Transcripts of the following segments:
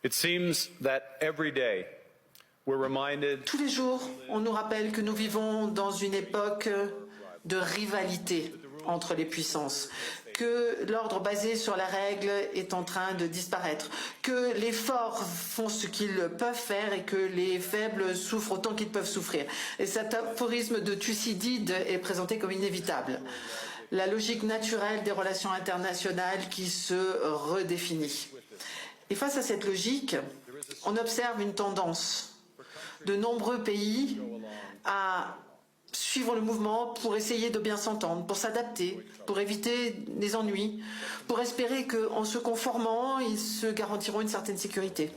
It seems that every day we're reminded Tous les jours, on nous rappelle que nous vivons dans une époque de rivalité entre les puissances, que l'ordre basé sur la règle est en train de disparaître, que les forts font ce qu'ils peuvent faire et que les faibles souffrent autant qu'ils peuvent souffrir. Et cet aphorisme de Thucydide est présenté comme inévitable. La logique naturelle des relations internationales qui se redéfinit. Et face à cette logique, on observe une tendance de nombreux pays à suivre le mouvement pour essayer de bien s'entendre, pour s'adapter, pour éviter des ennuis, pour espérer qu'en se conformant, ils se garantiront une certaine sécurité.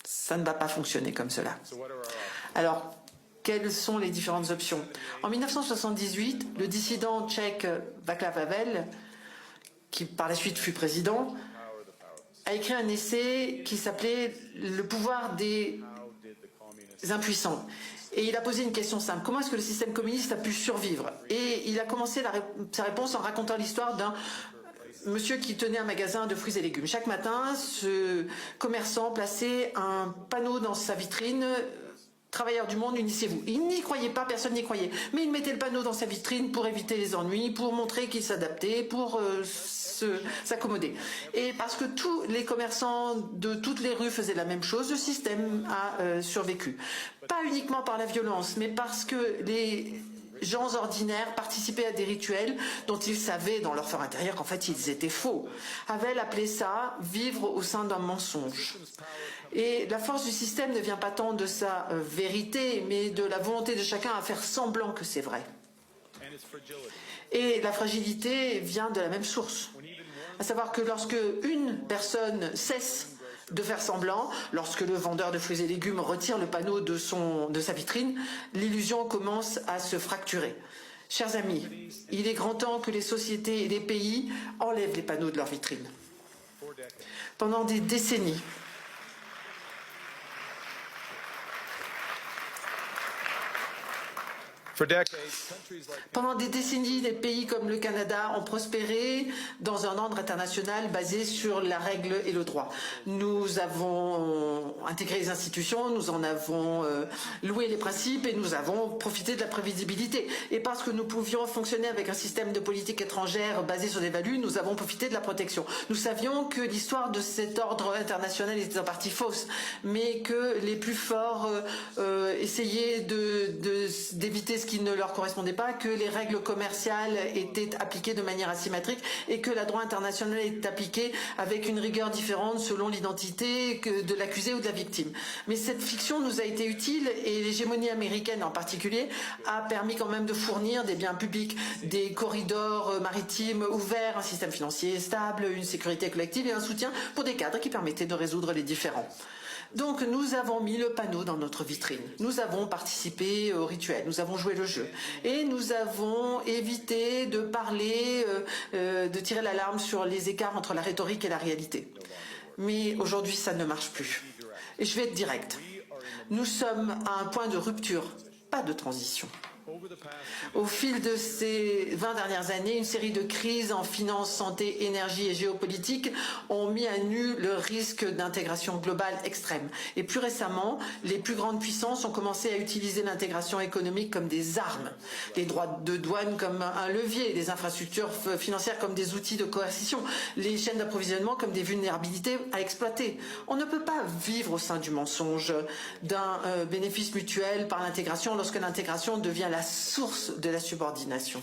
Ça ne va pas fonctionner comme cela. Alors, quelles sont les différentes options? En 1978, le dissident tchèque Václav Havel, qui par la suite fut président, a écrit un essai qui s'appelait « Le pouvoir des impuissants ». Et il a posé une question simple. Comment est-ce que le système communiste a pu survivre? Et il a commencé sa réponse en racontant l'histoire d'un monsieur qui tenait un magasin de fruits et légumes. Chaque matin, ce commerçant plaçait un panneau dans sa vitrine. Travailleurs du monde, unissez-vous. Il n'y croyait pas, personne n'y croyait. Mais il mettait le panneau dans sa vitrine pour éviter les ennuis, pour montrer qu'il s'adaptait, pour s'accommoder. Et parce que tous les commerçants de toutes les rues faisaient la même chose, le système a survécu. Pas uniquement par la violence, mais parce que les gens ordinaires participaient à des rituels dont ils savaient dans leur fort intérieur qu'en fait ils étaient faux. Havel appelait ça « vivre au sein d'un mensonge ». Et la force du système ne vient pas tant de sa vérité, mais de la volonté de chacun à faire semblant que c'est vrai. Et la fragilité vient de la même source. À savoir que lorsque une personne cesse de faire semblant, lorsque le vendeur de fruits et légumes retire le panneau de sa vitrine, l'illusion commence à se fracturer. Chers amis, il est grand temps que les sociétés et les pays enlèvent les panneaux de leur vitrine. Pendant des décennies, des pays comme le Canada ont prospéré dans un ordre international basé sur la règle et le droit. Nous avons intégré les institutions, nous en avons loué les principes et nous avons profité de la prévisibilité. Et parce que nous pouvions fonctionner avec un système de politique étrangère basé sur des valeurs, nous avons profité de la protection. Nous savions que l'histoire de cet ordre international était en partie fausse, mais que les plus forts essayaient d'éviter ce qui ne leur correspondait pas, que les règles commerciales étaient appliquées de manière asymétrique et que le droit international est appliqué avec une rigueur différente selon l'identité de l'accusé ou de la victime. Mais cette fiction nous a été utile et l'hégémonie américaine en particulier a permis quand même de fournir des biens publics, des corridors maritimes ouverts, un système financier stable, une sécurité collective et un soutien pour des cadres qui permettaient de résoudre les différends. Donc nous avons mis le panneau dans notre vitrine, nous avons participé au rituel, nous avons joué le jeu et nous avons évité de parler, de tirer l'alarme sur les écarts entre la rhétorique et la réalité. Mais aujourd'hui ça ne marche plus. Et je vais être direct. Nous sommes à un point de rupture, pas de transition. Au fil de ces 20 dernières années, une série de crises en finance, santé, énergie et géopolitique ont mis à nu le risque d'intégration globale extrême. Et plus récemment, les plus grandes puissances ont commencé à utiliser l'intégration économique comme des armes, les droits de douane comme un levier, les infrastructures financières comme des outils de coercition, les chaînes d'approvisionnement comme des vulnérabilités à exploiter. On ne peut pas vivre au sein du mensonge d'un bénéfice mutuel par l'intégration lorsque l'intégration devient la source de la subordination.